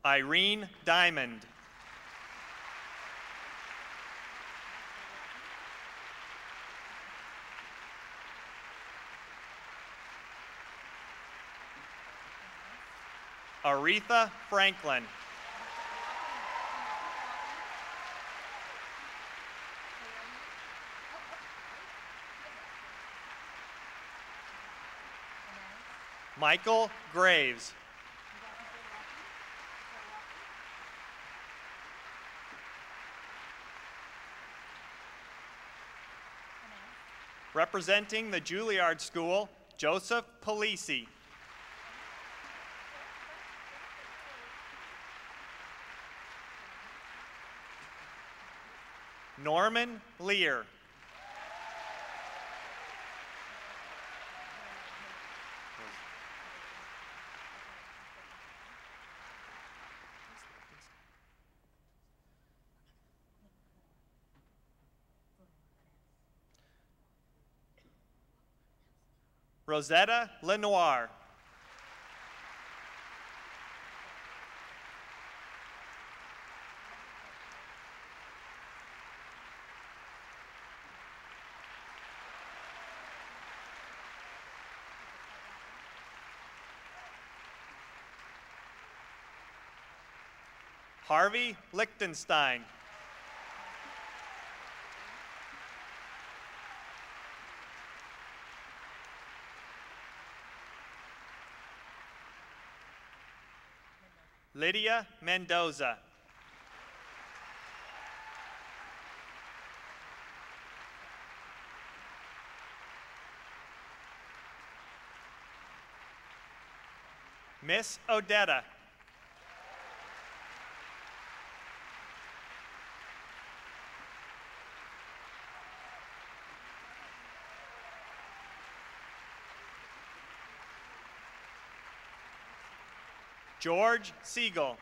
Irene Diamond. Aretha Franklin. Michael Graves. Representing the Juilliard School, Joseph Polisi. Norman Lear. Rosetta Lenoir. Harvey Lichtenstein. Lydia Mendoza. Miss Odetta. George Siegel.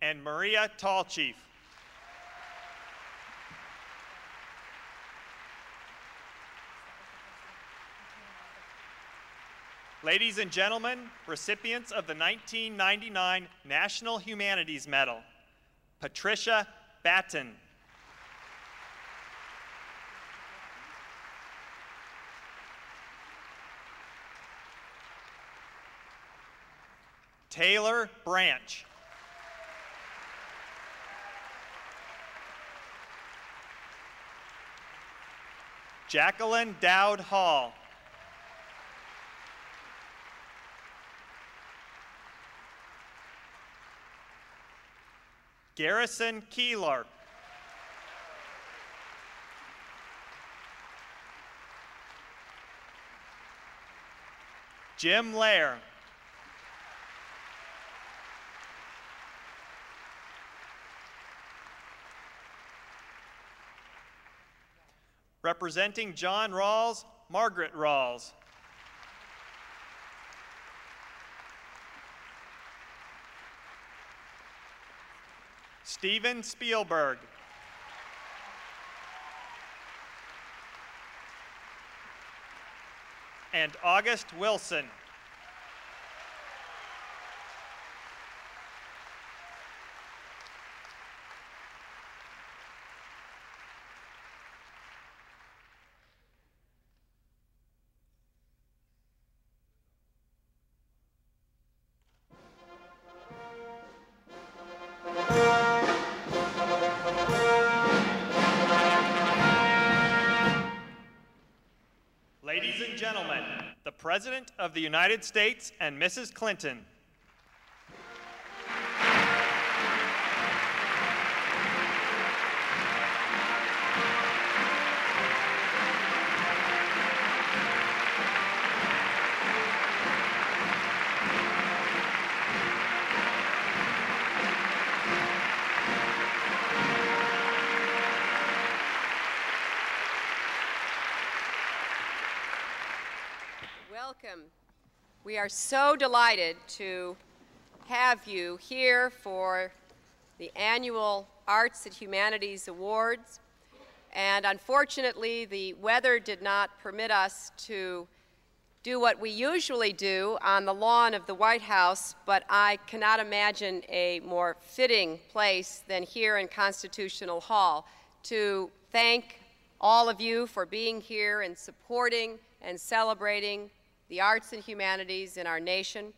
And Maria Tallchief. Ladies and gentlemen, recipients of the 1999 National Humanities Medal, Patricia Batten. Taylor Branch. Jacqueline Dowd Hall. Garrison Keeler. Jim Lair. Representing John Rawls, Margaret Rawls. Steven Spielberg. And August Wilson. Ladies and gentlemen, the President of the United States and Mrs. Clinton. Welcome. We are so delighted to have you here for the annual Arts and Humanities Awards. And unfortunately, the weather did not permit us to do what we usually do on the lawn of the White House, but I cannot imagine a more fitting place than here in Constitutional Hall to thank all of you for being here and supporting and celebrating the arts and humanities in our nation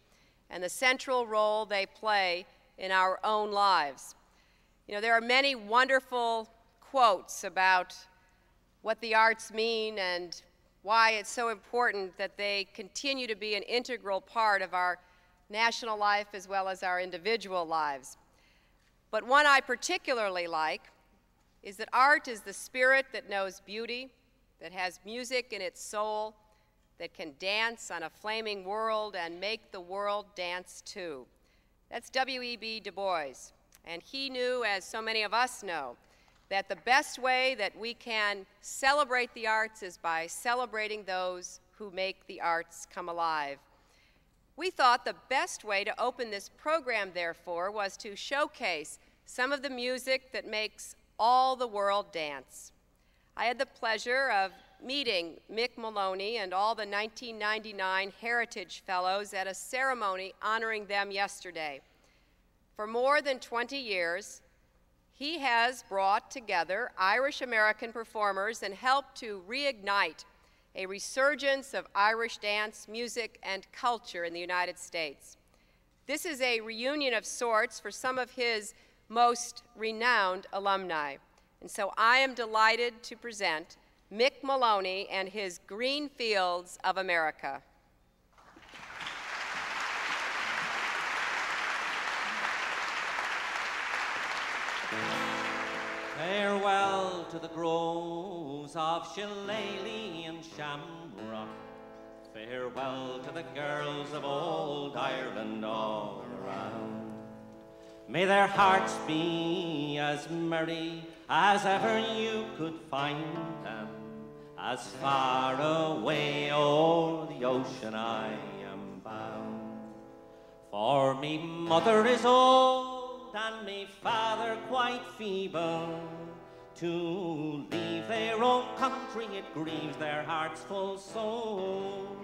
and the central role they play in our own lives. You know, there are many wonderful quotes about what the arts mean and why it's so important that they continue to be an integral part of our national life as well as our individual lives. But one I particularly like is that art is the spirit that knows beauty, that has music in its soul, that can dance on a flaming world and make the world dance too. That's W.E.B. Du Bois, and he knew, as so many of us know, that the best way that we can celebrate the arts is by celebrating those who make the arts come alive. We thought the best way to open this program, therefore, was to showcase some of the music that makes all the world dance. I had the pleasure of meeting Mick Maloney and all the 1999 Heritage Fellows at a ceremony honoring them yesterday. For more than 20 years, he has brought together Irish-American performers and helped to reignite a resurgence of Irish dance, music, and culture in the United States. This is a reunion of sorts for some of his most renowned alumni. And so I am delighted to present Mick Maloney and his Green Fields of America. Farewell to the groves of Shillelagh and Shamrock. Farewell to the girls of old Ireland all around. May their hearts be as merry as ever you could find them. As far away o'er the ocean I am bound. For me mother is old and me father quite feeble. To leave their own country it grieves their hearts full soul.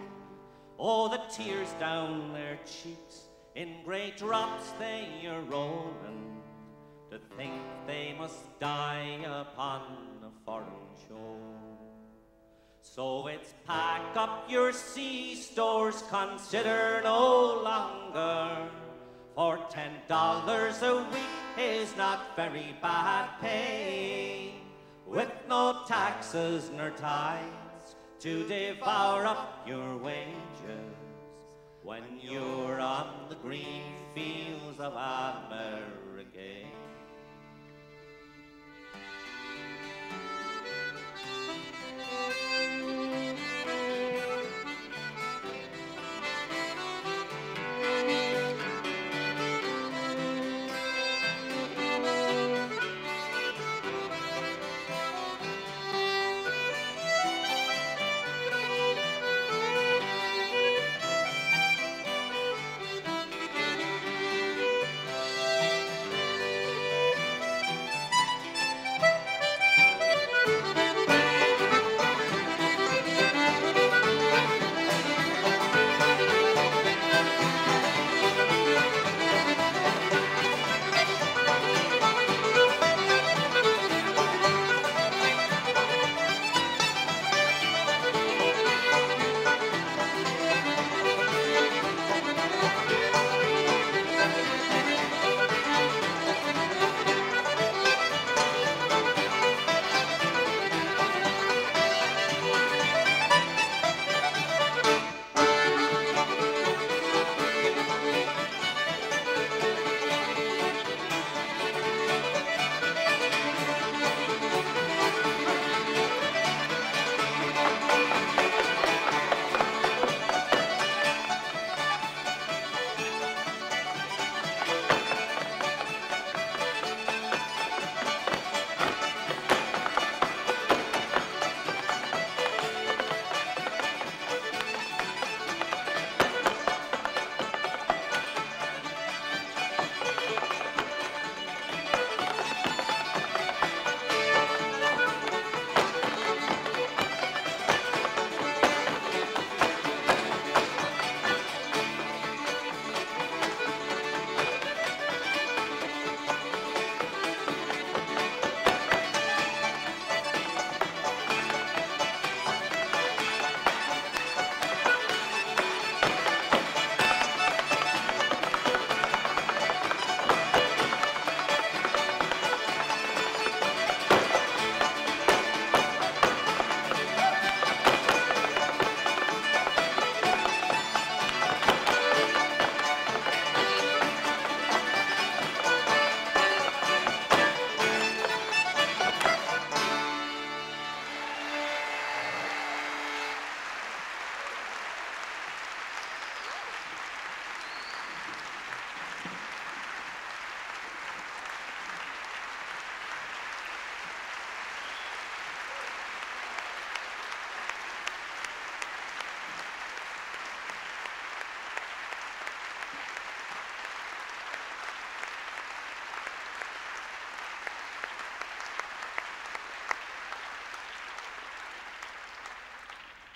Oh, the tears down their cheeks in great drops they are rolling, to think they must die upon a foreign shore. So it's pack up your sea stores, consider no longer, for $10 a week is not very bad pay, with no taxes nor tithes to devour up your wages, when you're on the green fields of America.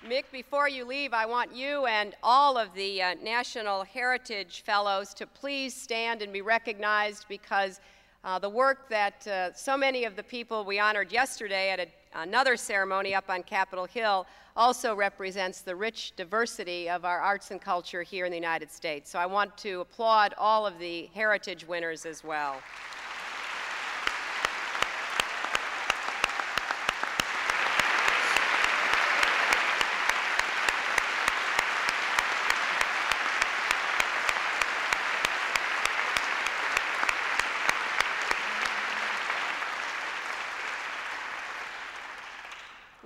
Mick, before you leave, I want you and all of the National Heritage Fellows to please stand and be recognized, because the work that so many of the people we honored yesterday at another ceremony up on Capitol Hill also represents the rich diversity of our arts and culture here in the United States. So I want to applaud all of the heritage winners as well.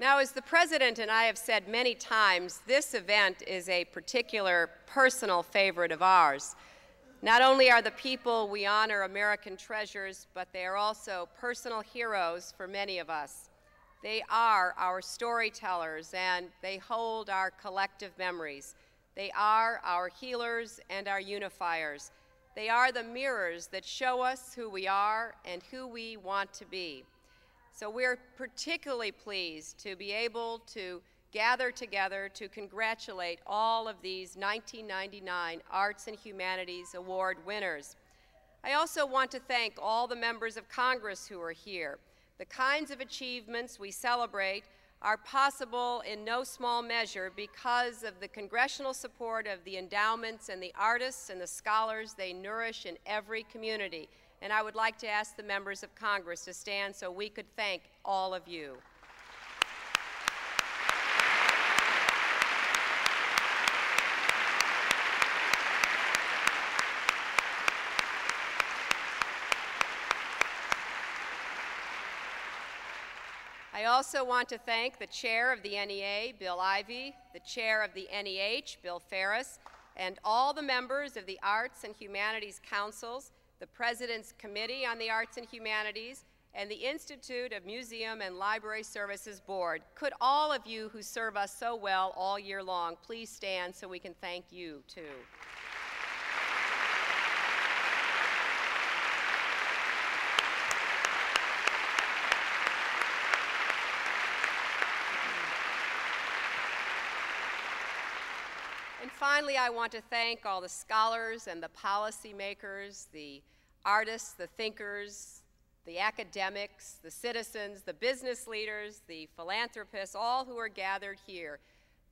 Now, as the President and I have said many times, this event is a particular personal favorite of ours. Not only are the people we honor American treasures, but they are also personal heroes for many of us. They are our storytellers, and they hold our collective memories. They are our healers and our unifiers. They are the mirrors that show us who we are and who we want to be. So we're particularly pleased to be able to gather together to congratulate all of these 1999 Arts and Humanities Award winners. I also want to thank all the members of Congress who are here. The kinds of achievements we celebrate are possible in no small measure because of the congressional support of the endowments and the artists and the scholars they nourish in every community. And I would like to ask the members of Congress to stand so we could thank all of you. I also want to thank the chair of the NEA, Bill Ivey, the chair of the NEH, Bill Ferris, and all the members of the Arts and Humanities Councils, the President's Committee on the Arts and Humanities, and the Institute of Museum and Library Services Board. Could all of you who serve us so well all year long please stand so we can thank you too. And finally, I want to thank all the scholars and the policymakers, the artists, the thinkers, the academics, the citizens, the business leaders, the philanthropists, all who are gathered here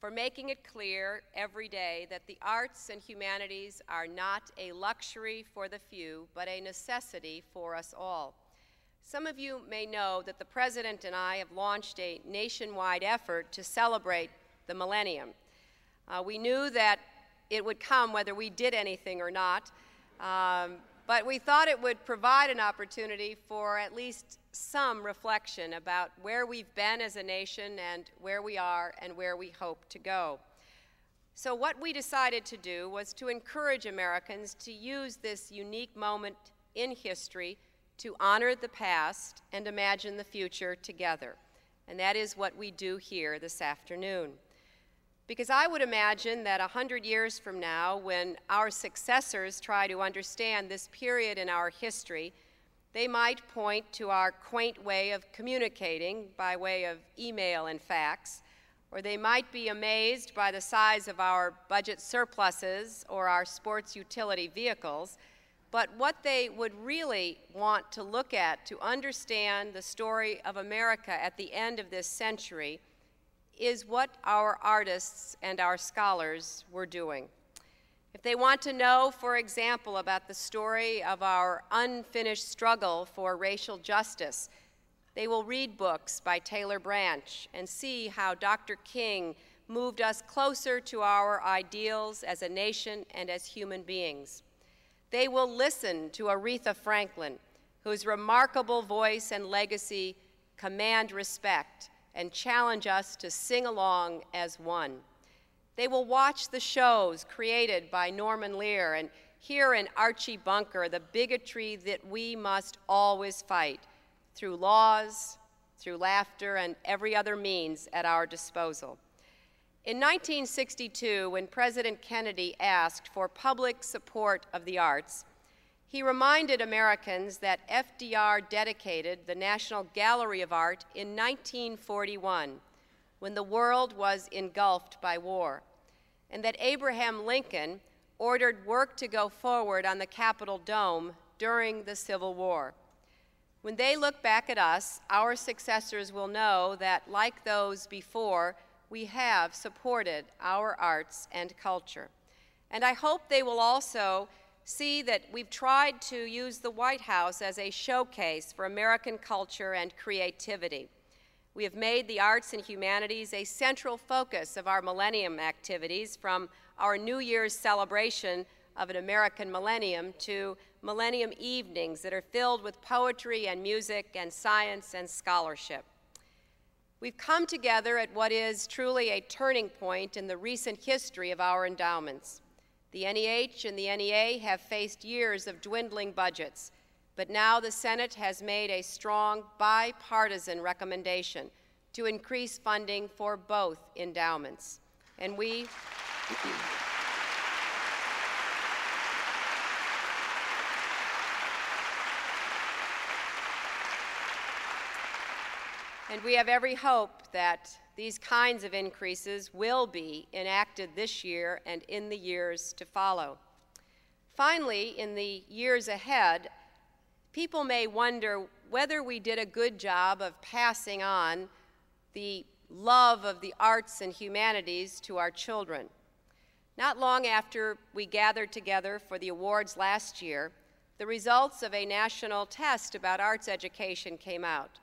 for making it clear every day that the arts and humanities are not a luxury for the few, but a necessity for us all. Some of you may know that the President and I have launched a nationwide effort to celebrate the millennium. We knew that it would come whether we did anything or not, but we thought it would provide an opportunity for at least some reflection about where we've been as a nation and where we are and where we hope to go. So what we decided to do was to encourage Americans to use this unique moment in history to honor the past and imagine the future together. And that is what we do here this afternoon. Because I would imagine that 100 years from now, when our successors try to understand this period in our history, they might point to our quaint way of communicating by way of email and fax, or they might be amazed by the size of our budget surpluses or our sports utility vehicles. But what they would really want to look at to understand the story of America at the end of this century is what our artists and our scholars were doing. If they want to know, for example, about the story of our unfinished struggle for racial justice, they will read books by Taylor Branch and see how Dr. King moved us closer to our ideals as a nation and as human beings. They will listen to Aretha Franklin, whose remarkable voice and legacy command respect and challenge us to sing along as one. They will watch the shows created by Norman Lear and hear in Archie Bunker the bigotry that we must always fight through laws, through laughter, and every other means at our disposal. In 1962, when President Kennedy asked for public support of the arts, he reminded Americans that FDR dedicated the National Gallery of Art in 1941, when the world was engulfed by war, and that Abraham Lincoln ordered work to go forward on the Capitol dome during the Civil War. When they look back at us, our successors will know that, like those before, we have supported our arts and culture. And I hope they will also see that we've tried to use the White House as a showcase for American culture and creativity. We have made the arts and humanities a central focus of our Millennium activities, from our New Year's celebration of an American millennium to Millennium evenings that are filled with poetry and music and science and scholarship. We've come together at what is truly a turning point in the recent history of our endowments. The NEH and the NEA have faced years of dwindling budgets, but now the Senate has made a strong bipartisan recommendation to increase funding for both endowments. And we have every hope that these kinds of increases will be enacted this year and in the years to follow. Finally, in the years ahead, people may wonder whether we did a good job of passing on the love of the arts and humanities to our children. Not long after we gathered together for the awards last year, the results of a national test about arts education came out,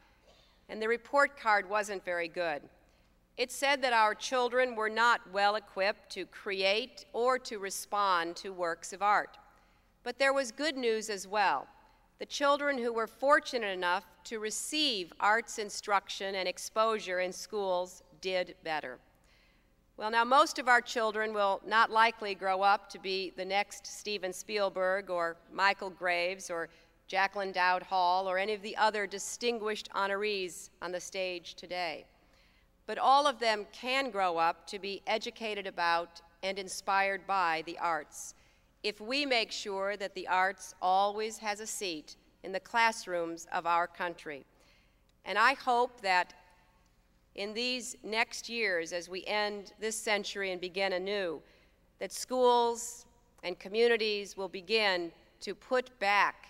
and the report card wasn't very good. It said that our children were not well equipped to create or to respond to works of art. But there was good news as well. The children who were fortunate enough to receive arts instruction and exposure in schools did better. Well, now most of our children will not likely grow up to be the next Steven Spielberg or Michael Graves or Jacqueline Dowd Hall or any of the other distinguished honorees on the stage today. But all of them can grow up to be educated about and inspired by the arts, if we make sure that the arts always has a seat in the classrooms of our country. And I hope that in these next years, as we end this century and begin anew, that schools and communities will begin to put back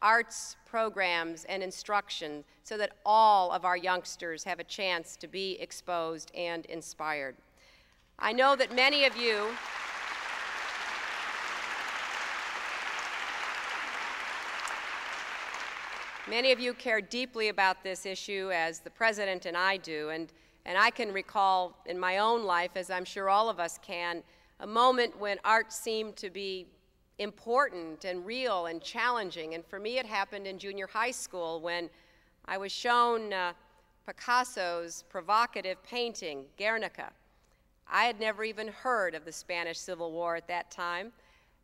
arts programs and instruction so that all of our youngsters have a chance to be exposed and inspired. I know that many of you care deeply about this issue, as the President and I do, and I can recall in my own life, as I'm sure all of us can, a moment when art seemed to be important and real and challenging. And for me, it happened in junior high school when I was shown Picasso's provocative painting, Guernica. I had never even heard of the Spanish Civil War at that time,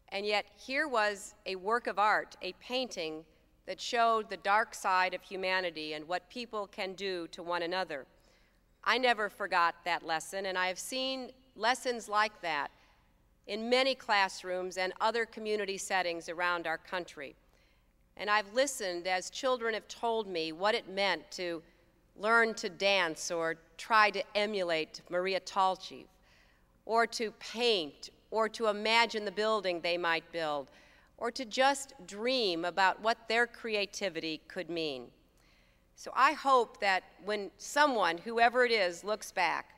and yet here was a work of art, a painting that showed the dark side of humanity and what people can do to one another. I never forgot that lesson, and I have seen lessons like that in many classrooms and other community settings around our country. And I've listened as children have told me what it meant to learn to dance or try to emulate Maria Talchi, or to paint, or to imagine the building they might build, or to just dream about what their creativity could mean. So I hope that when someone, whoever it is, looks back,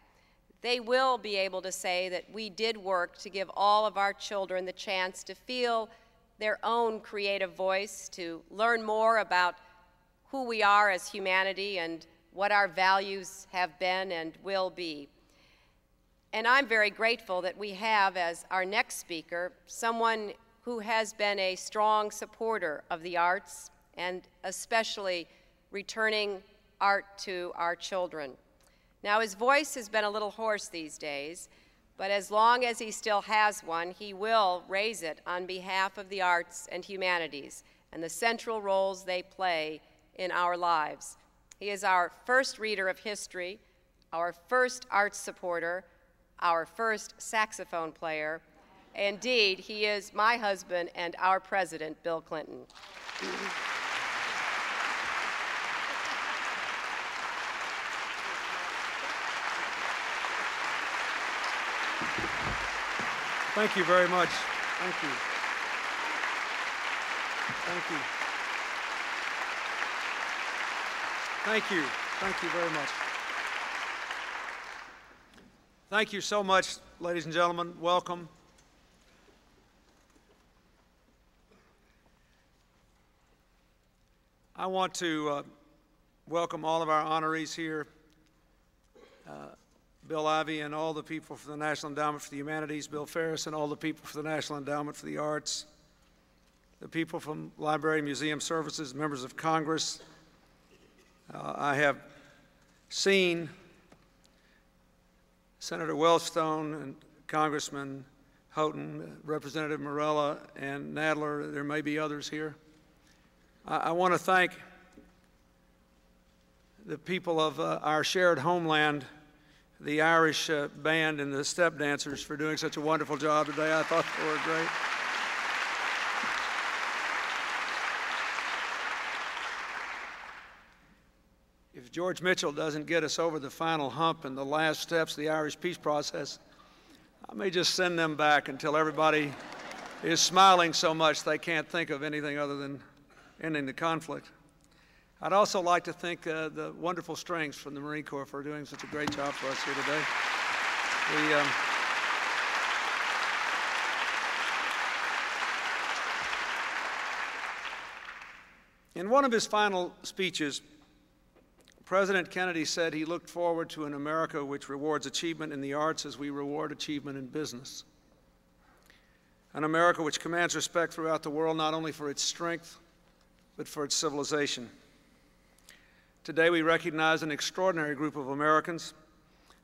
they will be able to say that we did work to give all of our children the chance to feel their own creative voice, to learn more about who we are as humanity and what our values have been and will be. And I'm very grateful that we have as our next speaker someone who has been a strong supporter of the arts and especially returning art to our children. Now, his voice has been a little hoarse these days, but as long as he still has one, he will raise it on behalf of the arts and humanities and the central roles they play in our lives. He is our first reader of history, our first arts supporter, our first saxophone player. Indeed, he is my husband and our president, Bill Clinton. Thank you very much. Thank you. Thank you. Thank you. Thank you very much. Thank you so much, ladies and gentlemen. Welcome. I want to welcome all of our honorees here, Bill Ivey and all the people for the National Endowment for the Humanities, Bill Ferris and all the people for the National Endowment for the Arts, the people from Library and Museum Services, members of Congress. I have seen Senator Wellstone and Congressman Houghton, Representative Morella and Nadler. There may be others here. I want to thank the people of our shared homeland, the Irish band and the step dancers, for doing such a wonderful job today. I thought they were great. If George Mitchell doesn't get us over the final hump and the last steps of the Irish peace process, I may just send them back until everybody is smiling so much they can't think of anything other than ending the conflict. I'd also like to thank the wonderful strings from the Marine Corps for doing such a great job for us here today. In one of his final speeches, President Kennedy said he looked forward to an America which rewards achievement in the arts as we reward achievement in business. An America which commands respect throughout the world, not only for its strength, but for its civilization. Today we recognize an extraordinary group of Americans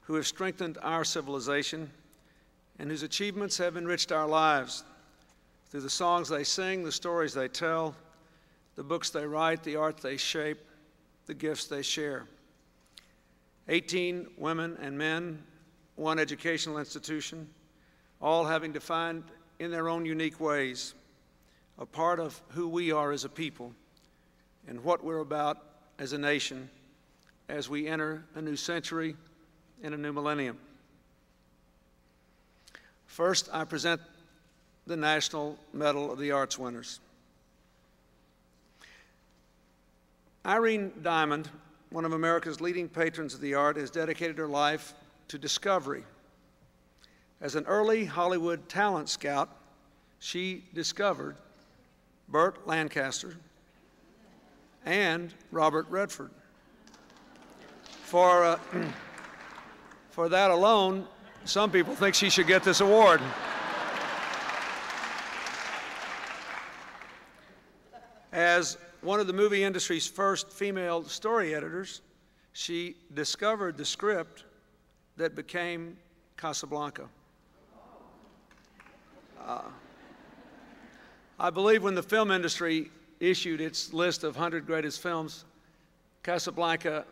who have strengthened our civilization and whose achievements have enriched our lives through the songs they sing, the stories they tell, the books they write, the art they shape, the gifts they share. 18 women and men, one educational institution, all having defined in their own unique ways a part of who we are as a people and what we're about as a nation as we enter a new century and a new millennium. First, I present the National Medal of the Arts winners. Irene Diamond, one of America's leading patrons of the art, has dedicated her life to discovery. As an early Hollywood talent scout, she discovered Burt Lancaster and Robert Redford. For that alone, some people think she should get this award. As one of the movie industry's first female story editors, she discovered the script that became Casablanca. I believe when the film industry issued its list of 100 greatest films, Casablanca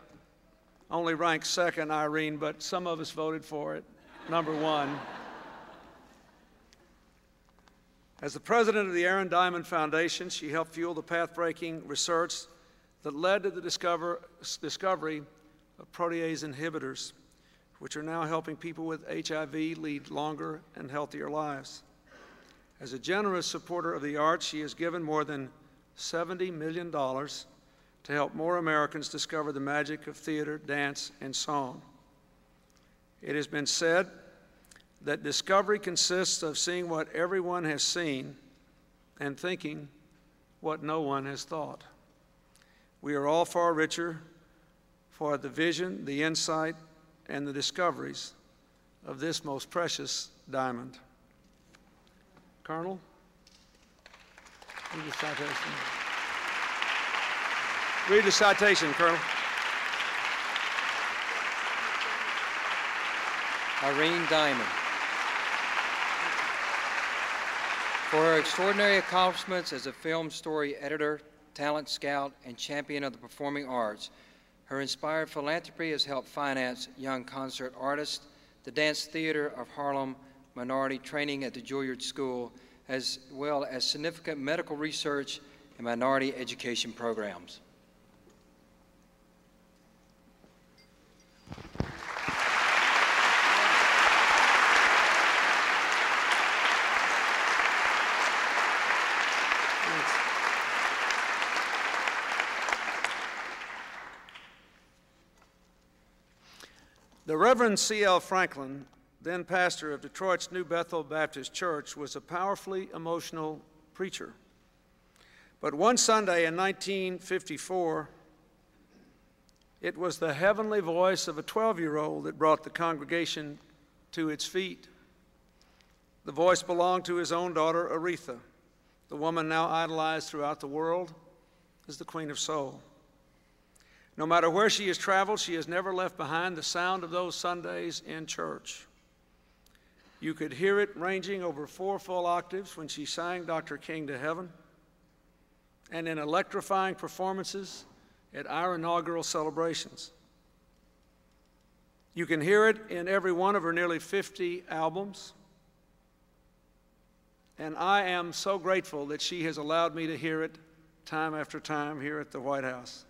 only ranked second, Irene, but some of us voted for it, #1. As the president of the Aaron Diamond Foundation, she helped fuel the path-breaking research that led to the discovery of protease inhibitors, which are now helping people with HIV lead longer and healthier lives. As a generous supporter of the arts, she has given more than $70 million to help more Americans discover the magic of theater, dance, and song. It has been said that discovery consists of seeing what everyone has seen and thinking what no one has thought. We are all far richer for the vision, the insight, and the discoveries of this most precious diamond. Colonel, read the citation. Read the citation, Colonel. Irene Diamond. For her extraordinary accomplishments as a film story editor, talent scout, and champion of the performing arts, her inspired philanthropy has helped finance young concert artists, the Dance Theater of Harlem minority training at the Juilliard School, as well as significant medical research and minority education programs. The Reverend C.L. Franklin, then pastor of Detroit's New Bethel Baptist Church, was a powerfully emotional preacher. But one Sunday in 1954, it was the heavenly voice of a 12-year-old that brought the congregation to its feet. The voice belonged to his own daughter, Aretha, the woman now idolized throughout the world as the Queen of Soul. No matter where she has traveled, she has never left behind the sound of those Sundays in church. You could hear it ranging over 4 full octaves when she sang Dr. King to Heaven, and in electrifying performances at our inaugural celebrations. You can hear it in every one of her nearly 50 albums, and I am so grateful that she has allowed me to hear it time after time here at the White House.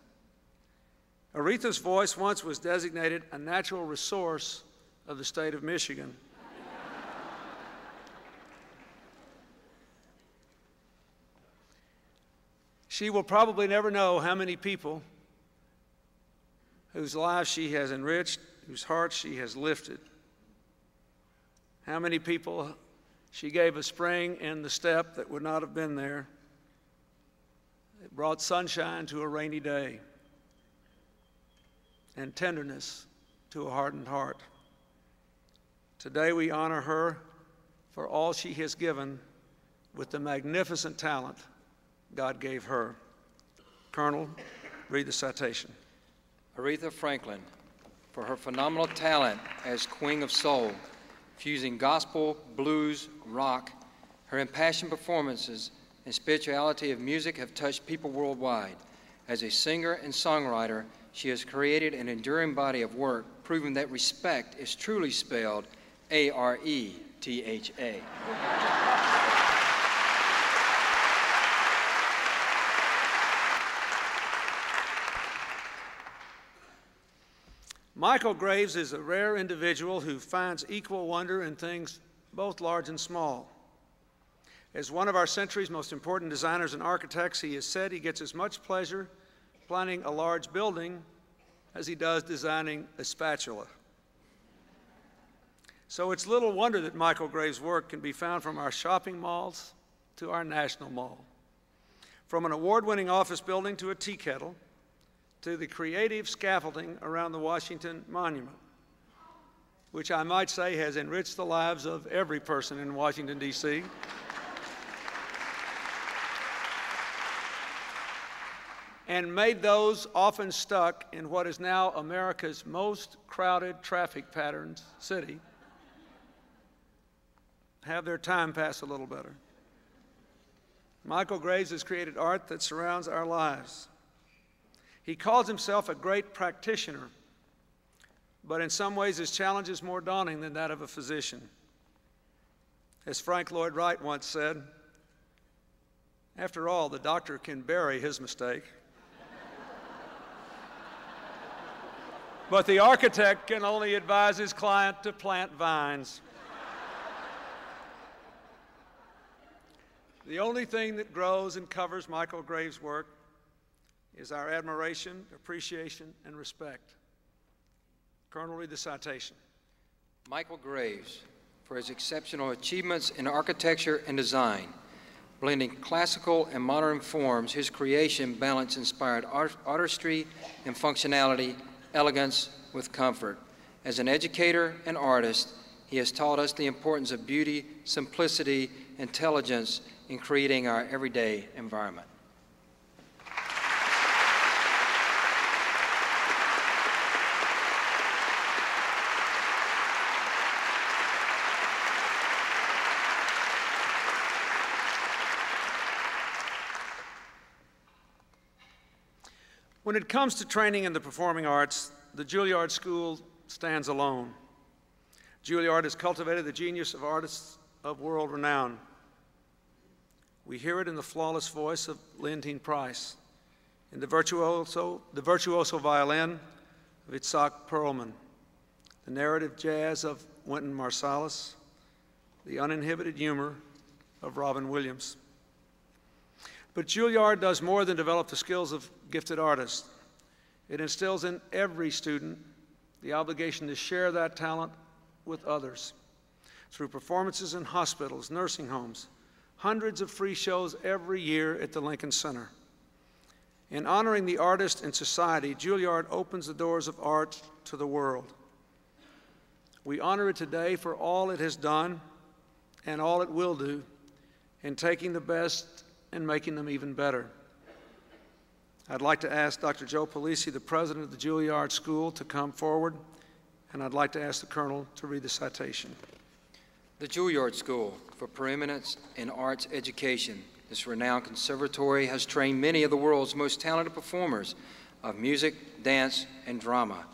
Aretha's voice once was designated a natural resource of the state of Michigan. She will probably never know how many people whose lives she has enriched, whose hearts she has lifted, how many people she gave a spring in the step that would not have been there. It brought sunshine to a rainy day and tenderness to a hardened heart. Today we honor her for all she has given with the magnificent talent God gave her. Colonel, read the citation. Aretha Franklin, for her phenomenal talent as Queen of Soul, fusing gospel, blues, rock, her impassioned performances and spirituality of music have touched people worldwide. As a singer and songwriter, she has created an enduring body of work, proving that respect is truly spelled A-R-E-T-H-A. Michael Graves is a rare individual who finds equal wonder in things both large and small. As one of our century's most important designers and architects, he has said he gets as much pleasure planning a large building as he does designing a spatula. So it's little wonder that Michael Graves' work can be found from our shopping malls to our national mall, from an award-winning office building to a tea kettle, to the creative scaffolding around the Washington Monument, which I might say has enriched the lives of every person in Washington, D.C. and made those often stuck in what is now America's most crowded traffic patterns city have their time pass a little better. Michael Graves has created art that surrounds our lives. He calls himself a great practitioner, but in some ways his challenge is more daunting than that of a physician. As Frank Lloyd Wright once said, after all, the doctor can bury his mistake, but the architect can only advise his client to plant vines. The only thing that grows and covers Michael Graves' work is our admiration, appreciation, and respect. Colonel, read the citation. Michael Graves, for his exceptional achievements in architecture and design. Blending classical and modern forms, his creation balanced inspired artistry and functionality, elegance with comfort. As an educator and artist, he has taught us the importance of beauty, simplicity, intelligence in creating our everyday environment. When it comes to training in the performing arts, the Juilliard School stands alone. Juilliard has cultivated the genius of artists of world renown. We hear it in the flawless voice of Leontine Price, in the virtuoso violin of Itzhak Perlman, the narrative jazz of Wynton Marsalis, the uninhibited humor of Robin Williams. But Juilliard does more than develop the skills of gifted artists. It instills in every student the obligation to share that talent with others through performances in hospitals, nursing homes, hundreds of free shows every year at the Lincoln Center. In honoring the artist and society, Juilliard opens the doors of art to the world. We honor it today for all it has done and all it will do in taking the best and making them even better. I'd like to ask Dr. Joe Polisi, the president of the Juilliard School, to come forward, and I'd like to ask the colonel to read the citation. The Juilliard School for Preeminence in Arts Education. This renowned conservatory has trained many of the world's most talented performers of music, dance, and drama.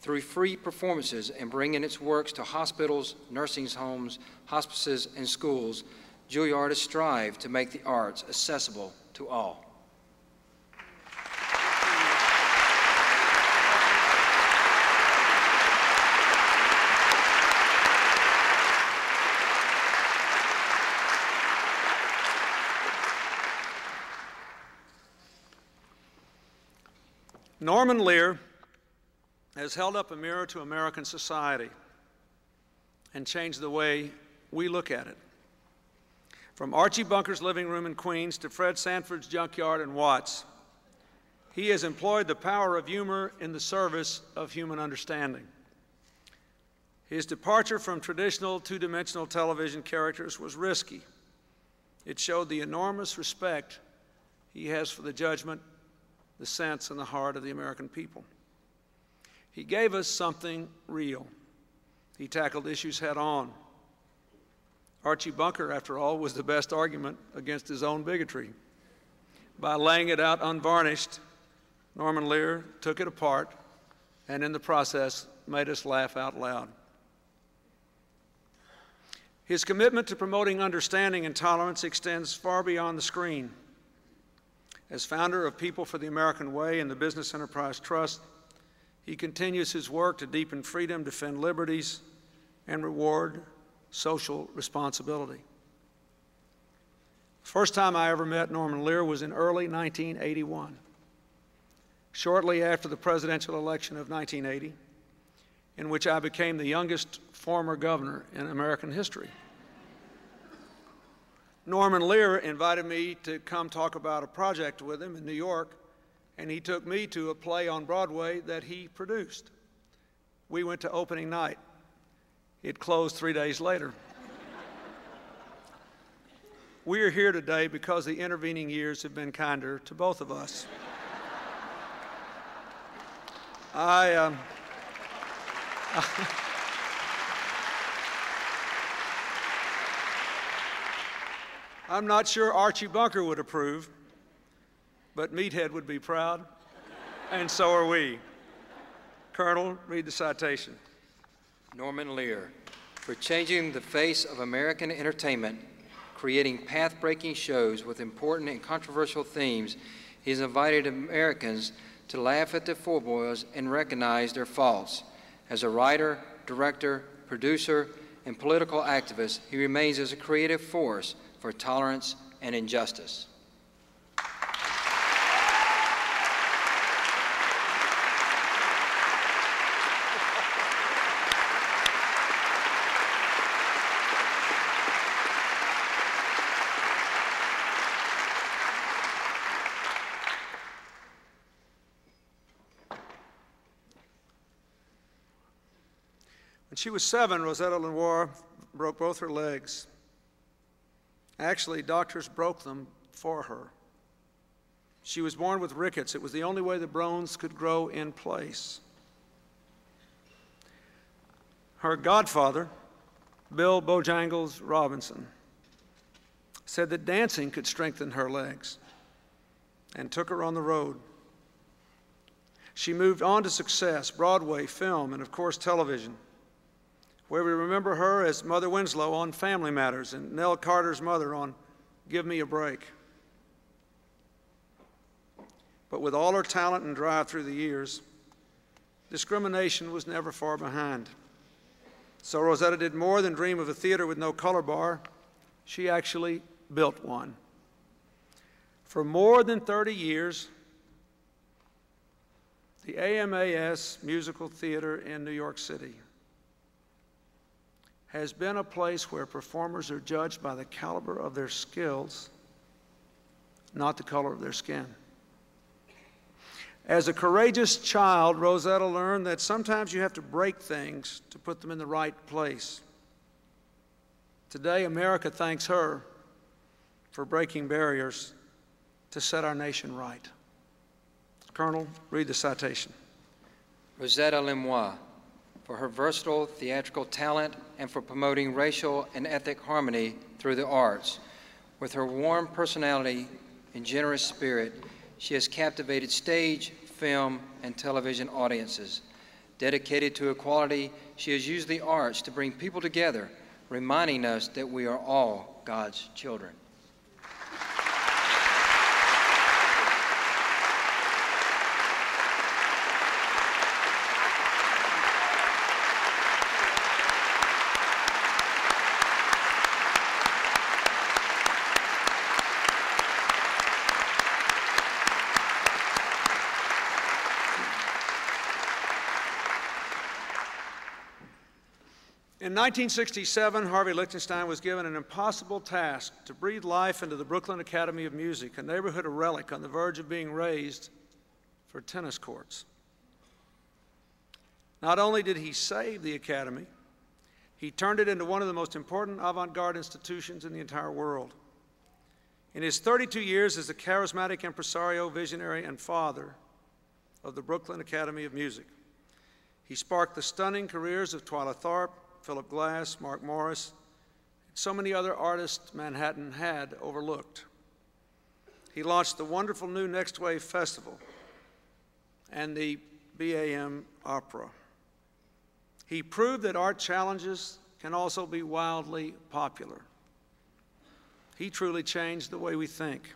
Through free performances and bringing its works to hospitals, nursing homes, hospices, and schools, Juilliard has strived to make the arts accessible to all. Norman Lear has held up a mirror to American society and changed the way we look at it. From Archie Bunker's living room in Queens to Fred Sanford's junkyard in Watts, he has employed the power of humor in the service of human understanding. His departure from traditional two-dimensional television characters was risky. It showed the enormous respect he has for the judgment, the sense, and the heart of the American people. He gave us something real. He tackled issues head on. Archie Bunker, after all, was the best argument against his own bigotry. By laying it out unvarnished, Norman Lear took it apart and in the process made us laugh out loud. His commitment to promoting understanding and tolerance extends far beyond the screen. As founder of People for the American Way and the Business Enterprise Trust, he continues his work to deepen freedom, defend liberties, and reward social responsibility. The first time I ever met Norman Lear was in early 1981, shortly after the presidential election of 1980, in which I became the youngest former governor in American history. Norman Lear invited me to come talk about a project with him in New York, and he took me to a play on Broadway that he produced. We went to opening night. It closed 3 days later. We are here today because the intervening years have been kinder to both of us. I'm not sure Archie Bunker would approve, but Meathead would be proud, and so are we. Colonel, read the citation. Norman Lear, for changing the face of American entertainment, creating path-breaking shows with important and controversial themes, he has invited Americans to laugh at their foibles and recognize their faults. As a writer, director, producer, and political activist, he remains as a creative force for tolerance and injustice. When she was 7, Rosetta Lenoir broke both her legs. Actually, doctors broke them for her. She was born with rickets. It was the only way the bones could grow in place. Her godfather, Bill Bojangles Robinson, said that dancing could strengthen her legs and took her on the road. She moved on to success, Broadway, film, and of course television, where we remember her as Mother Winslow on Family Matters and Nell Carter's mother on Give Me a Break. But with all her talent and drive through the years, discrimination was never far behind. So Rosetta did more than dream of a theater with no color bar. She actually built one. For more than 30 years, The AMAS Musical Theater in New York City has been a place where performers are judged by the caliber of their skills, not the color of their skin. As a courageous child, Rosetta learned that sometimes you have to break things to put them in the right place. Today, America thanks her for breaking barriers to set our nation right. Colonel, read the citation. Rosetta Lemois, for her versatile theatrical talent and for promoting racial and ethnic harmony through the arts. With her warm personality and generous spirit, she has captivated stage, film, and television audiences. Dedicated to equality, she has used the arts to bring people together, reminding us that we are all God's children. In 1967, Harvey Lichtenstein was given an impossible task to breathe life into the Brooklyn Academy of Music, a neighborhood relic on the verge of being razed for tennis courts. Not only did he save the Academy, he turned it into one of the most important avant-garde institutions in the entire world. In his 32 years as a charismatic impresario, visionary, and father of the Brooklyn Academy of Music, he sparked the stunning careers of Twyla Tharp, Philip Glass, Mark Morris, and so many other artists Manhattan had overlooked. He launched the wonderful new Next Wave Festival and the BAM Opera. He proved that art challenges can also be wildly popular. He truly changed the way we think.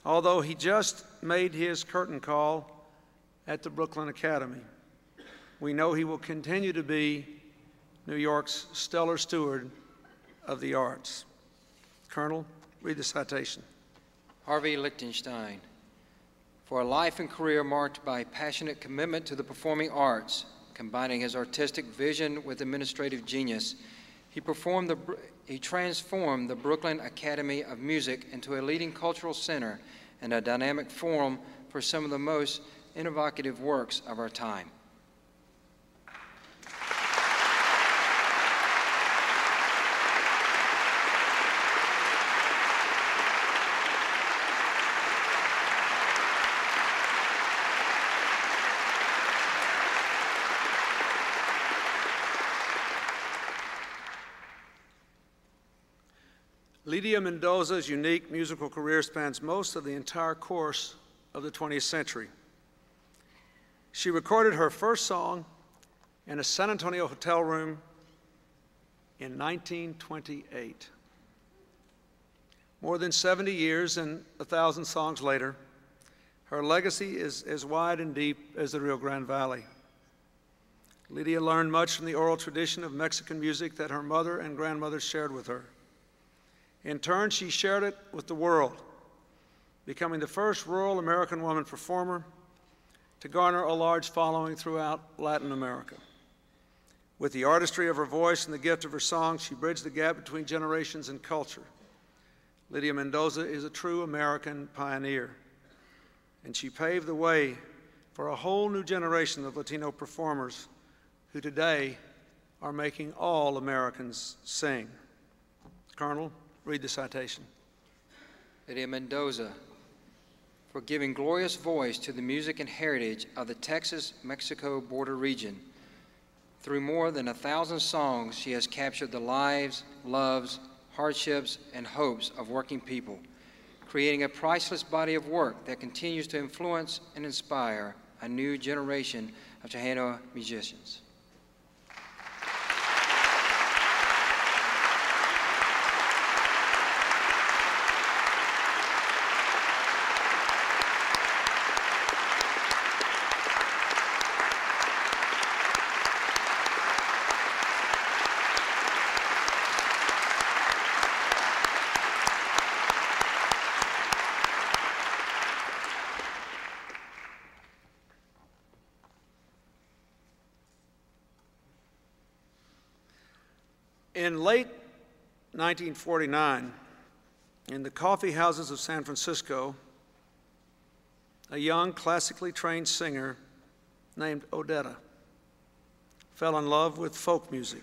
Although he just made his curtain call at the Brooklyn Academy, we know he will continue to be New York's stellar steward of the arts. Colonel, read the citation. Harvey Lichtenstein, for a life and career marked by passionate commitment to the performing arts, combining his artistic vision with administrative genius, he transformed the Brooklyn Academy of Music into a leading cultural center and a dynamic forum for some of the most innovative works of our time. Lydia Mendoza's unique musical career spans most of the entire course of the 20th century. She recorded her first song in a San Antonio hotel room in 1928. More than 70 years and 1,000 songs later, her legacy is as wide and deep as the Rio Grande Valley. Lydia learned much from the oral tradition of Mexican music that her mother and grandmother shared with her. In turn, she shared it with the world, becoming the first rural American woman performer to garner a large following throughout Latin America. With the artistry of her voice and the gift of her song, she bridged the gap between generations and culture. Lydia Mendoza is a true American pioneer, and she paved the way for a whole new generation of Latino performers who today are making all Americans sing. Colonel, read the citation. Lydia Mendoza, for giving glorious voice to the music and heritage of the Texas-Mexico border region. Through more than 1,000 songs, she has captured the lives, loves, hardships, and hopes of working people, creating a priceless body of work that continues to influence and inspire a new generation of Chicano musicians. In late 1949, in the coffee houses of San Francisco, a young classically trained singer named Odetta fell in love with folk music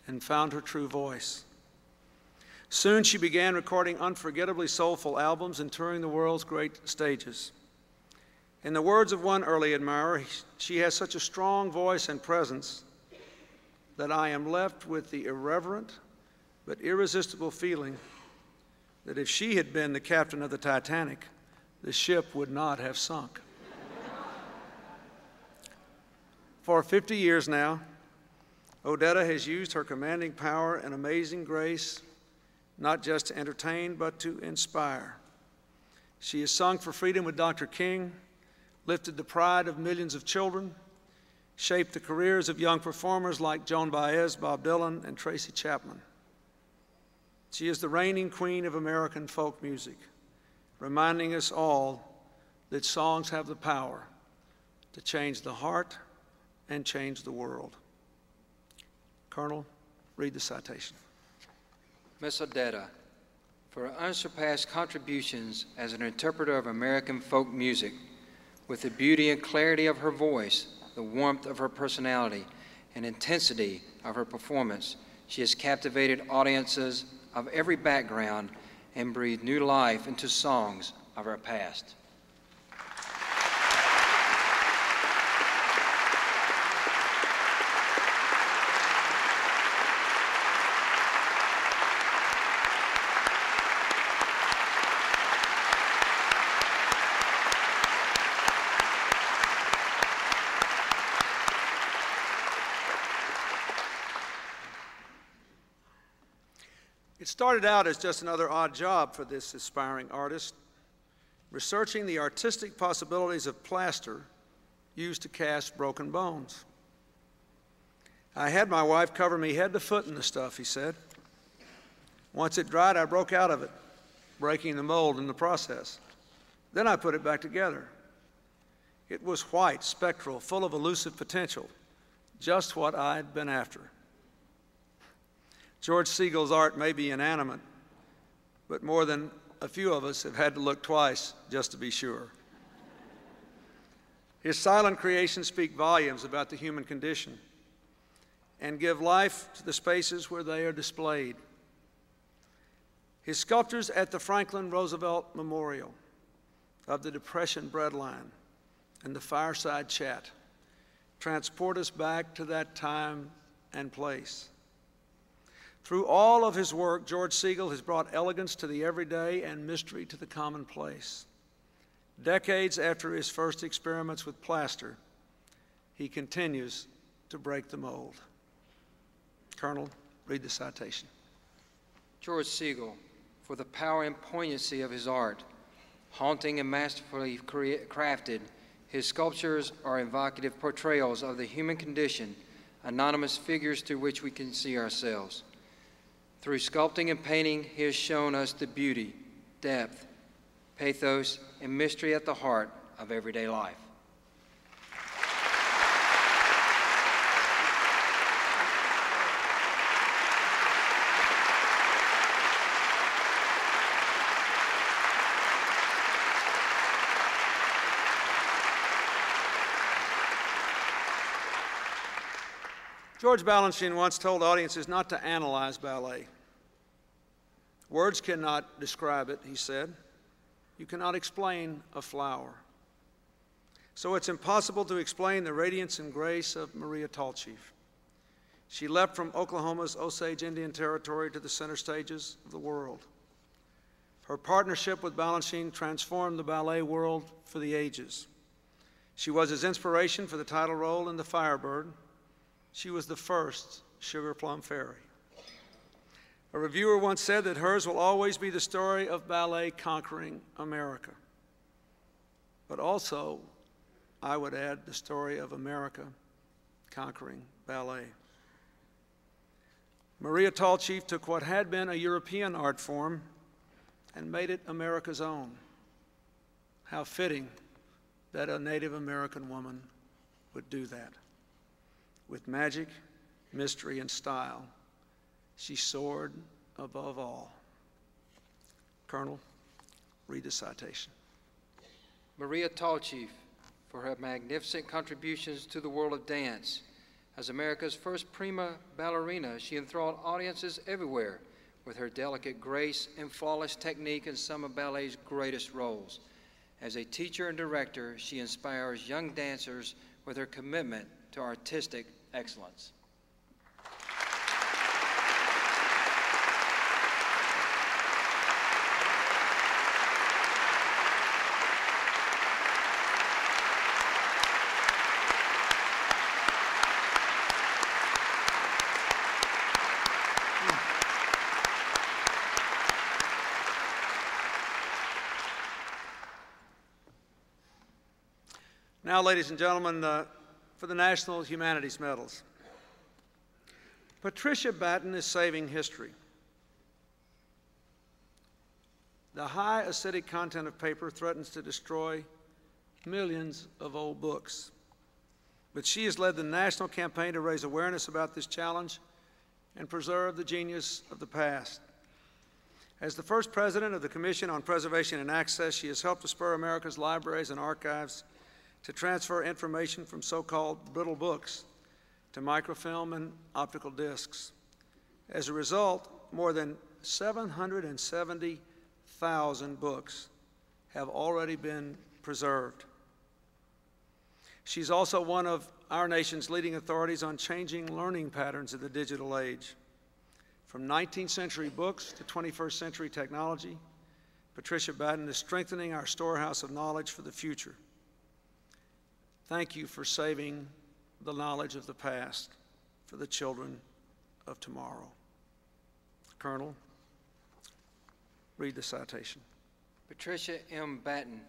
and found her true voice. Soon she began recording unforgettably soulful albums and touring the world's great stages. In the words of one early admirer, she has such a strong voice and presence that I am left with the irreverent but irresistible feeling that if she had been the captain of the Titanic, the ship would not have sunk. For 50 years now, Odetta has used her commanding power and amazing grace not just to entertain, but to inspire. She has sung for freedom with Dr. King, lifted the pride of millions of children, shaped the careers of young performers like Joan Baez, Bob Dylan, and Tracy Chapman. She is the reigning queen of American folk music, reminding us all that songs have the power to change the heart and change the world. Colonel, read the citation. Miss Odetta, for her unsurpassed contributions as an interpreter of American folk music, with the beauty and clarity of her voice, the warmth of her personality, and intensity of her performance, she has captivated audiences of every background and breathed new life into songs of our past. It started out as just another odd job for this aspiring artist, researching the artistic possibilities of plaster used to cast broken bones. I had my wife cover me head to foot in the stuff, he said. Once it dried, I broke out of it, breaking the mold in the process. Then I put it back together. It was white, spectral, full of elusive potential, just what I'd been after. George Siegel's art may be inanimate, but more than a few of us have had to look twice just to be sure. His silent creations speak volumes about the human condition and give life to the spaces where they are displayed. His sculptures at the Franklin Roosevelt Memorial of the Depression breadline and the fireside chat transport us back to that time and place. Through all of his work, George Siegel has brought elegance to the everyday and mystery to the commonplace. Decades after his first experiments with plaster, he continues to break the mold. Colonel, read the citation. George Siegel, for the power and poignancy of his art, haunting and masterfully crafted, his sculptures are evocative portrayals of the human condition, anonymous figures through which we can see ourselves. Through sculpting and painting, he has shown us the beauty, depth, pathos, and mystery at the heart of everyday life. George Balanchine once told audiences not to analyze ballet. Words cannot describe it, he said. You cannot explain a flower. So it's impossible to explain the radiance and grace of Maria Tallchief. She leapt from Oklahoma's Osage Indian Territory to the center stages of the world. Her partnership with Balanchine transformed the ballet world for the ages. She was his inspiration for the title role in The Firebird. She was the first Sugar Plum Fairy. A reviewer once said that hers will always be the story of ballet conquering America. But also, I would add, the story of America conquering ballet. Maria Tallchief took what had been a European art form and made it America's own. How fitting that a Native American woman would do that. With magic, mystery, and style, she soared above all. Colonel, read the citation. Maria Tallchief, for her magnificent contributions to the world of dance. As America's first prima ballerina, she enthralled audiences everywhere with her delicate grace and flawless technique in some of ballet's greatest roles. As a teacher and director, she inspires young dancers with her commitment to artistic excellence. Now, ladies and gentlemen, for the National Humanities Medals. Patricia Batten is saving history. The high acidic content of paper threatens to destroy millions of old books. But she has led the national campaign to raise awareness about this challenge and preserve the genius of the past. As the first president of the Commission on Preservation and Access, she has helped to spur America's libraries and archives to transfer information from so-called brittle books to microfilm and optical discs. As a result, more than 770,000 books have already been preserved. She's also one of our nation's leading authorities on changing learning patterns of the digital age. From 19th century books to 21st century technology, Patricia Batten is strengthening our storehouse of knowledge for the future. Thank you for saving the knowledge of the past for the children of tomorrow. Colonel, read the citation. Patricia M. Batten,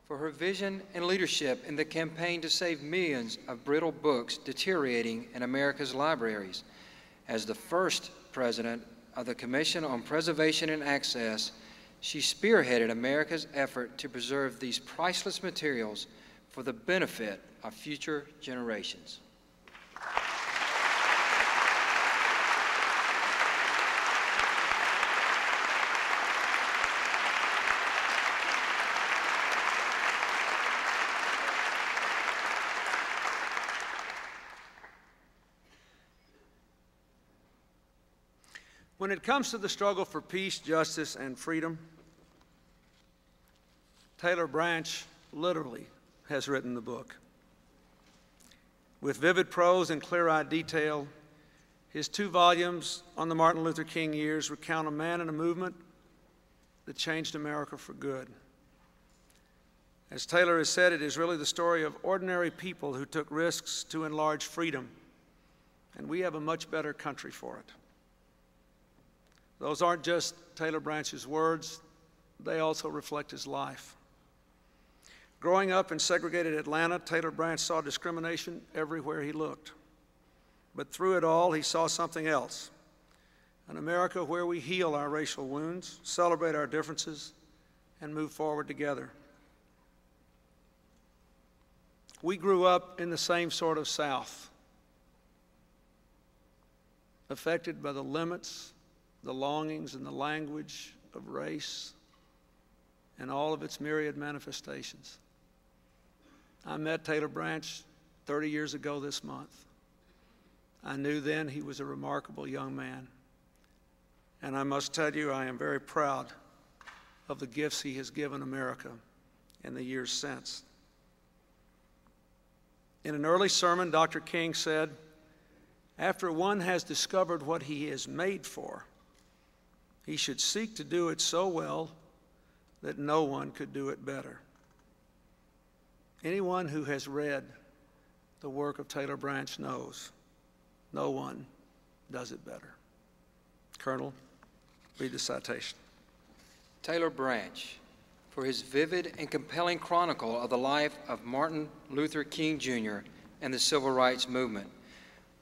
for her vision and leadership in the campaign to save millions of brittle books deteriorating in America's libraries. As the first president of the Commission on Preservation and Access, she spearheaded America's effort to preserve these priceless materials for the benefit of future generations. When it comes to the struggle for peace, justice, and freedom, Taylor Branch literally has written the book. With vivid prose and clear-eyed detail, his 2 volumes on the Martin Luther King years recount a man and a movement that changed America for good. As Taylor has said, it is really the story of ordinary people who took risks to enlarge freedom, and we have a much better country for it. Those aren't just Taylor Branch's words, they also reflect his life. Growing up in segregated Atlanta, Taylor Branch saw discrimination everywhere he looked. But through it all, he saw something else, an America where we heal our racial wounds, celebrate our differences, and move forward together. We grew up in the same sort of South, affected by the limits, the longings, and the language of race and all of its myriad manifestations. I met Taylor Branch 30 years ago this month. I knew then he was a remarkable young man. And I must tell you, I am very proud of the gifts he has given America in the years since. In an early sermon, Dr. King said, "After one has discovered what he is made for, he should seek to do it so well that no one could do it better." Anyone who has read the work of Taylor Branch knows no one does it better. Colonel, read the citation. Taylor Branch, for his vivid and compelling chronicle of the life of Martin Luther King Jr. and the Civil Rights Movement,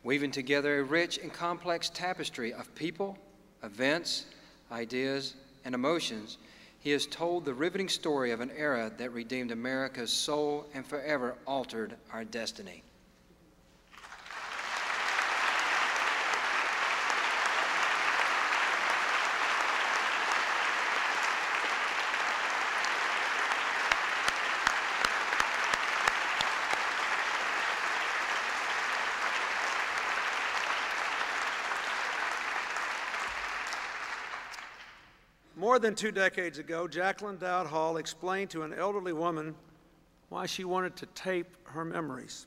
weaving together a rich and complex tapestry of people, events, ideas, and emotions. He has told the riveting story of an era that redeemed America's soul and forever altered our destiny. More than 2 decades ago, Jacqueline Dowd Hall explained to an elderly woman why she wanted to tape her memories.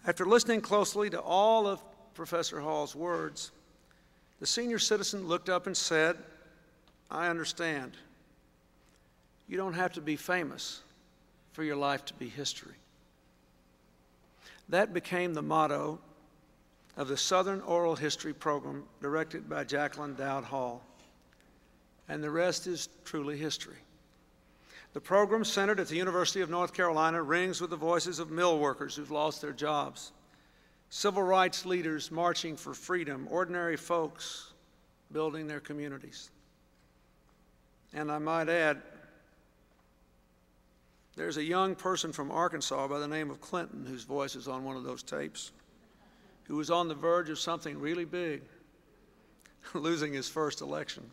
After listening closely to all of Professor Hall's words, the senior citizen looked up and said, "I understand. You don't have to be famous for your life to be history." That became the motto of the Southern Oral History Program directed by Jacqueline Dowd Hall, and the rest is truly history. The program, centered at the University of North Carolina, rings with the voices of mill workers who've lost their jobs, civil rights leaders marching for freedom, ordinary folks building their communities. And I might add, there's a young person from Arkansas by the name of Clinton whose voice is on one of those tapes, who was on the verge of something really big, losing his first election.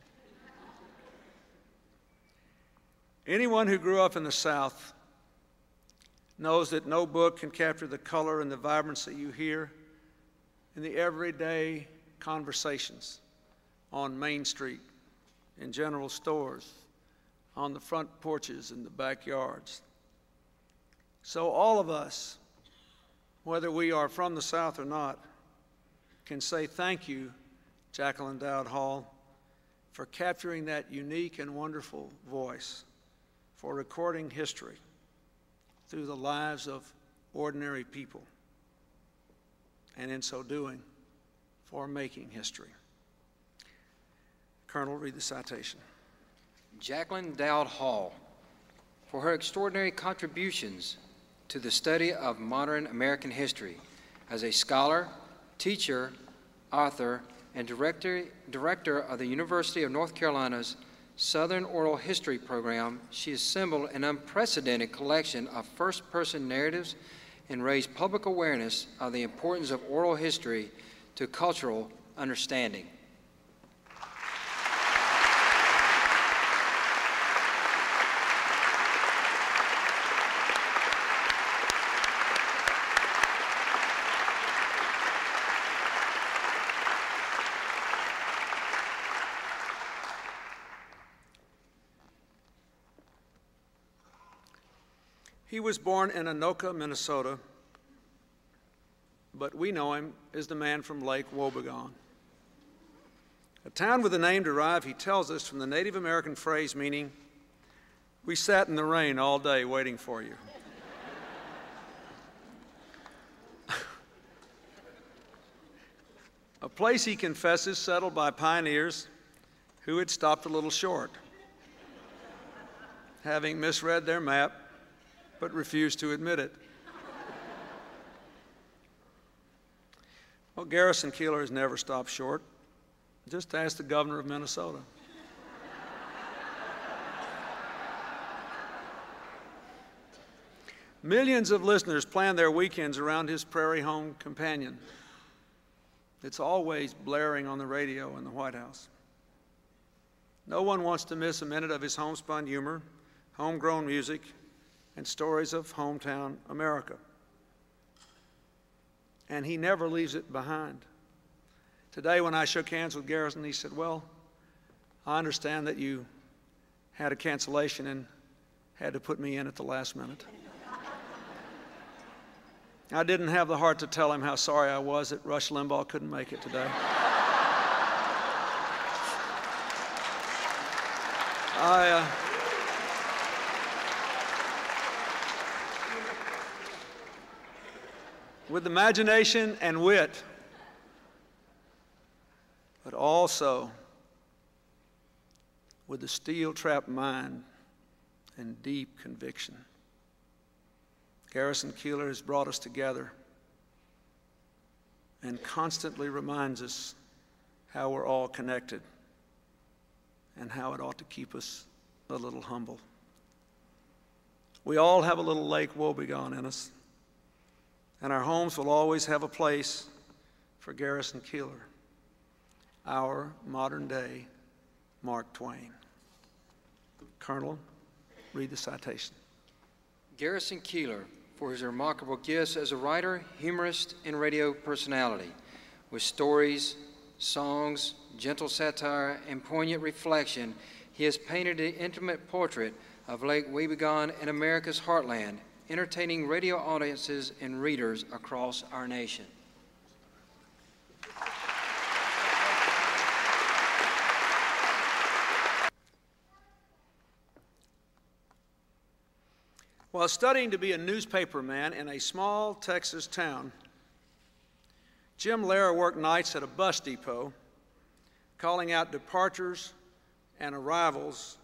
Anyone who grew up in the South knows that no book can capture the color and the vibrancy you hear in the everyday conversations on Main Street, in general stores, on the front porches and the backyards. So all of us, whether we are from the South or not, can say thank you, Jacqueline Dowd Hall, for capturing that unique and wonderful voice, for recording history through the lives of ordinary people, and in so doing, for making history. Colonel, read the citation. Jacqueline Dowd Hall, for her extraordinary contributions to the study of modern American history as a scholar, teacher, author, and director of the University of North Carolina's Southern Oral History Program. She assembled an unprecedented collection of first-person narratives and raised public awareness of the importance of oral history to cultural understanding. He was born in Anoka, Minnesota, but we know him as the man from Lake Wobegon. A town with a name derived, he tells us, from the Native American phrase meaning, "We sat in the rain all day waiting for you." A place, he confesses, settled by pioneers who had stopped a little short, having misread their map but refused to admit it. Well, Garrison Keillor has never stopped short. Just ask the governor of Minnesota. Millions of listeners plan their weekends around his prairie home companion. It's always blaring on the radio in the White House. No one wants to miss a minute of his homespun humor, homegrown music, and stories of hometown America. And he never leaves it behind. Today, when I shook hands with Garrison, he said, "Well, I understand that you had a cancellation and had to put me in at the last minute." I didn't have the heart to tell him how sorry I was that Rush Limbaugh couldn't make it today. With imagination and wit, but also with a steel-trapped mind and deep conviction, Garrison Keillor has brought us together and constantly reminds us how we're all connected and how it ought to keep us a little humble. We all have a little Lake Wobegon in us, and our homes will always have a place for Garrison Keillor, our modern-day Mark Twain. Colonel, read the citation. Garrison Keillor, for his remarkable gifts as a writer, humorist, and radio personality, with stories, songs, gentle satire, and poignant reflection, he has painted an intimate portrait of Lake Wobegon and America's heartland, entertaining radio audiences and readers across our nation. While studying to be a newspaperman in a small Texas town, Jim Lehrer worked nights at a bus depot, calling out departures and arrivals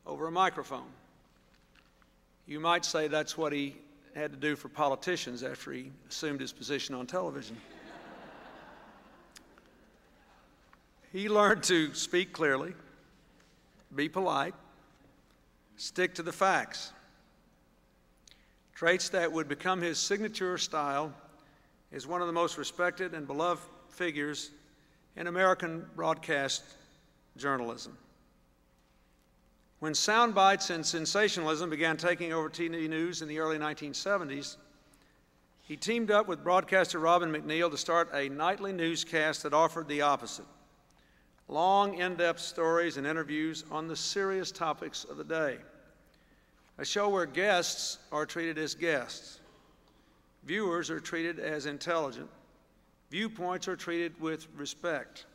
over a microphone. You might say that's what he had to do for politicians after he assumed his position on television. He learned to speak clearly, be polite, stick to the facts. Traits that would become his signature style as one of the most respected and beloved figures in American broadcast journalism. When sound bites and sensationalism began taking over TV news in the early 1970s, he teamed up with broadcaster Robin McNeil to start a nightly newscast that offered the opposite: long, in-depth stories and interviews on the serious topics of the day. A show where guests are treated as guests, viewers are treated as intelligent, viewpoints are treated with respect.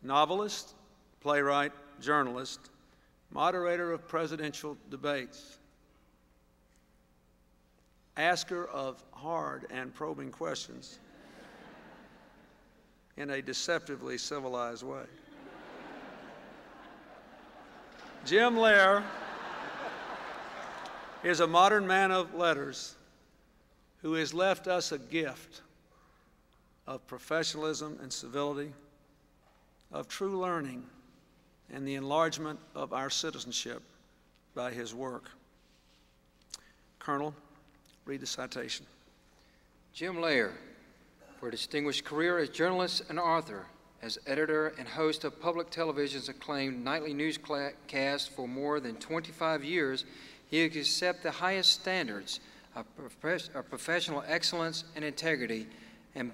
Novelist, playwright, journalist, moderator of presidential debates, asker of hard and probing questions in a deceptively civilized way. Jim Lehrer is a modern man of letters who has left us a gift of professionalism and civility, of true learning, and the enlargement of our citizenship by his work. Colonel, read the citation. Jim Lehrer, for a distinguished career as journalist and author, as editor and host of public television's acclaimed nightly newscast for more than 25 years, he has accepted the highest standards of professional excellence and integrity and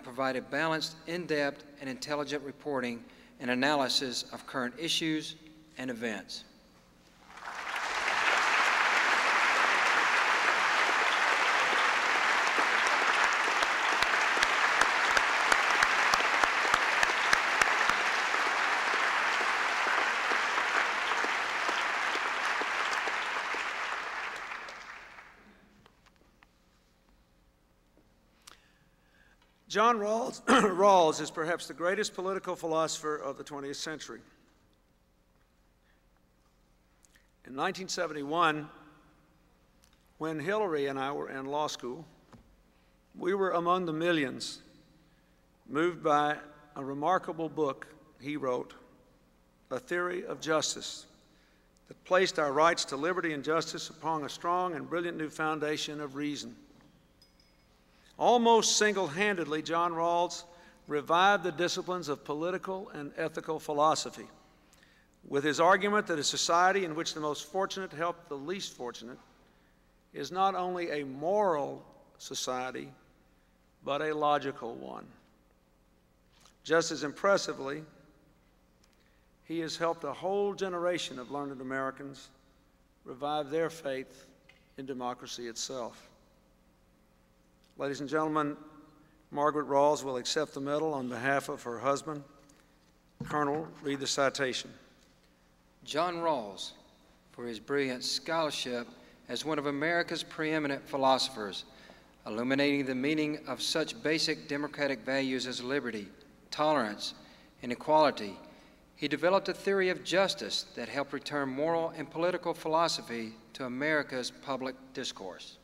provided balanced, in-depth, and intelligent reporting and analysis of current issues and events. John Rawls is perhaps the greatest political philosopher of the 20th century. In 1971, when Hillary and I were in law school, we were among the millions moved by a remarkable book he wrote, A Theory of Justice, that placed our rights to liberty and justice upon a strong and brilliant new foundation of reason. Almost single-handedly, John Rawls revived the disciplines of political and ethical philosophy with his argument that a society in which the most fortunate help the least fortunate is not only a moral society, but a logical one. Just as impressively, he has helped a whole generation of learned Americans revive their faith in democracy itself. Ladies and gentlemen, Margaret Rawls will accept the medal on behalf of her husband. Colonel, read the citation. John Rawls, for his brilliant scholarship as one of America's preeminent philosophers, illuminating the meaning of such basic democratic values as liberty, tolerance, and equality, he developed a theory of justice that helped return moral and political philosophy to America's public discourse.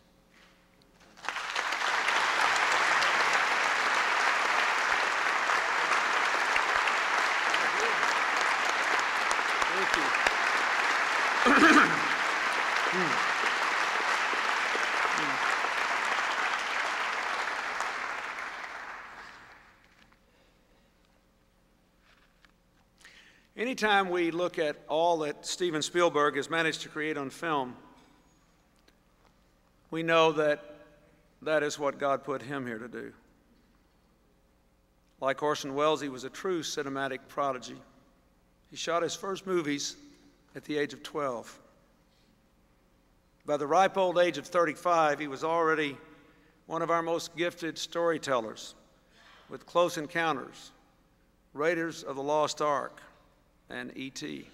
Anytime we look at all that Steven Spielberg has managed to create on film, we know that that is what God put him here to do. Like Orson Welles, he was a true cinematic prodigy. He shot his first movies at the age of 12. By the ripe old age of 35, he was already one of our most gifted storytellers, with Close Encounters, Raiders of the Lost Ark, and E.T.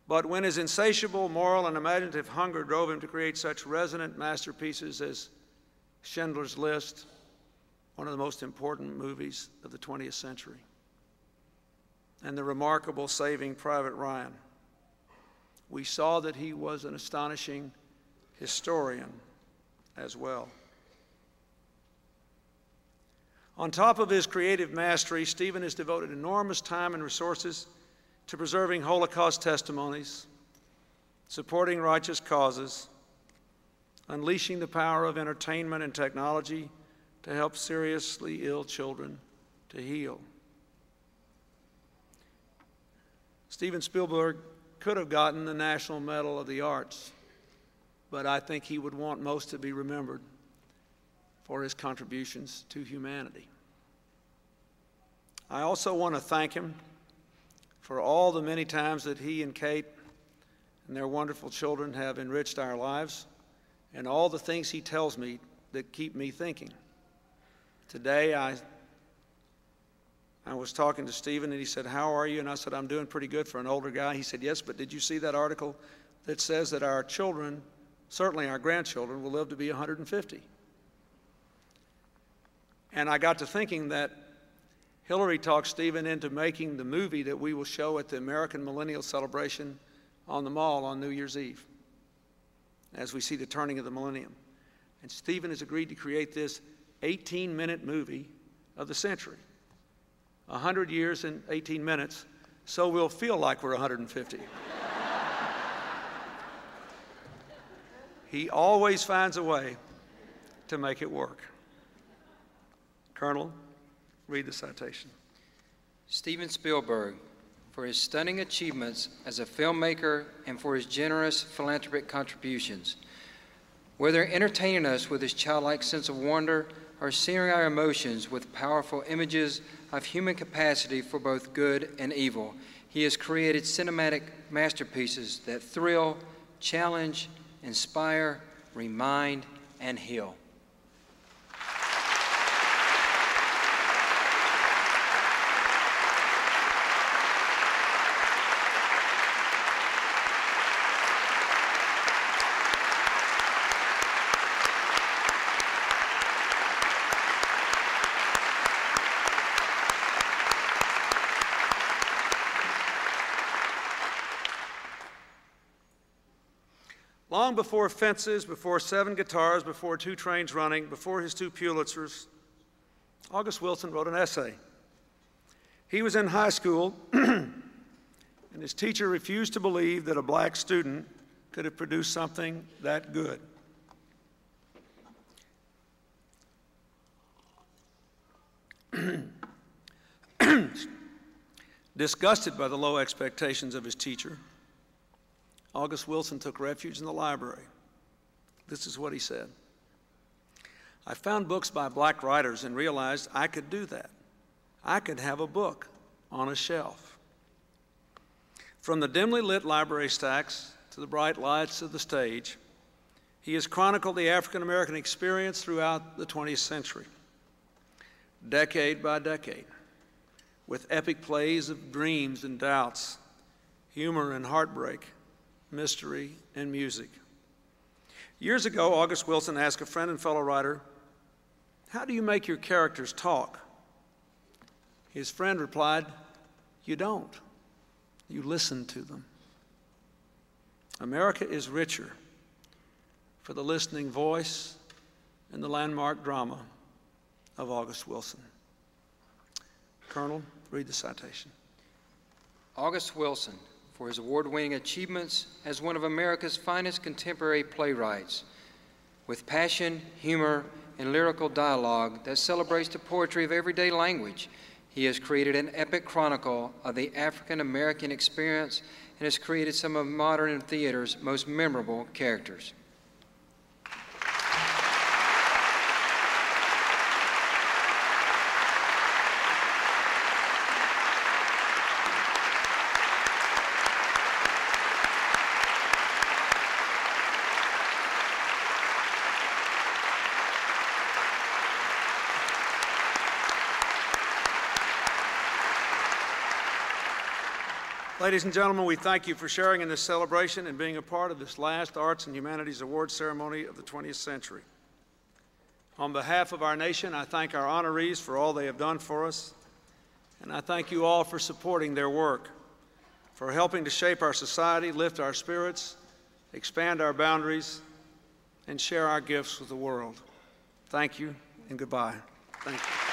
But when his insatiable moral and imaginative hunger drove him to create such resonant masterpieces as Schindler's List, one of the most important movies of the 20th century, and the remarkable Saving Private Ryan, we saw that he was an astonishing historian as well. On top of his creative mastery, Stephen has devoted enormous time and resources to preserving Holocaust testimonies, supporting righteous causes, unleashing the power of entertainment and technology to help seriously ill children to heal. Steven Spielberg could have gotten the National Medal of the Arts, but I think he would want most to be remembered for his contributions to humanity. I also want to thank him for all the many times that he and Kate and their wonderful children have enriched our lives, and all the things he tells me that keep me thinking. Today, I was talking to Stephen, and he said, "How are you?" And I said, "I'm doing pretty good for an older guy." He said, "Yes, but did you see that article that says that our children, certainly our grandchildren, will live to be 150? And I got to thinking that Hillary talked Stephen into making the movie that we will show at the American Millennial Celebration on the Mall on New Year's Eve, as we see the turning of the millennium. And Stephen has agreed to create this 18-minute movie of the century, 100 years in 18 minutes, so we'll feel like we're 150. He always finds a way to make it work. Colonel, read the citation. Steven Spielberg, for his stunning achievements as a filmmaker and for his generous philanthropic contributions. Whether entertaining us with his childlike sense of wonder or searing our emotions with powerful images of human capacity for both good and evil, he has created cinematic masterpieces that thrill, challenge, inspire, remind, and heal. Long before Fences, before 7 Guitars, before 2 Trains Running, before his 2 Pulitzers, August Wilson wrote an essay. He was in high school, and his teacher refused to believe that a black student could have produced something that good. Disgusted by the low expectations of his teacher, August Wilson took refuge in the library. This is what he said: "I found books by black writers and realized I could do that. I could have a book on a shelf." From the dimly lit library stacks to the bright lights of the stage, he has chronicled the African-American experience throughout the 20th century, decade by decade, with epic plays of dreams and doubts, humor and heartbreak, mystery, and music. Years ago, August Wilson asked a friend and fellow writer, "How do you make your characters talk?" His friend replied, "You don't. You listen to them." America is richer for the listening voice and the landmark drama of August Wilson. Colonel, read the citation. August Wilson, for his award-winning achievements as one of America's finest contemporary playwrights, with passion, humor, and lyrical dialogue that celebrates the poetry of everyday language. He has created an epic chronicle of the African-American experience and has created some of modern theater's most memorable characters. Ladies and gentlemen, we thank you for sharing in this celebration and being a part of this last Arts and Humanities Awards ceremony of the 20th century. On behalf of our nation, I thank our honorees for all they have done for us, and I thank you all for supporting their work, for helping to shape our society, lift our spirits, expand our boundaries, and share our gifts with the world. Thank you and goodbye. Thank you.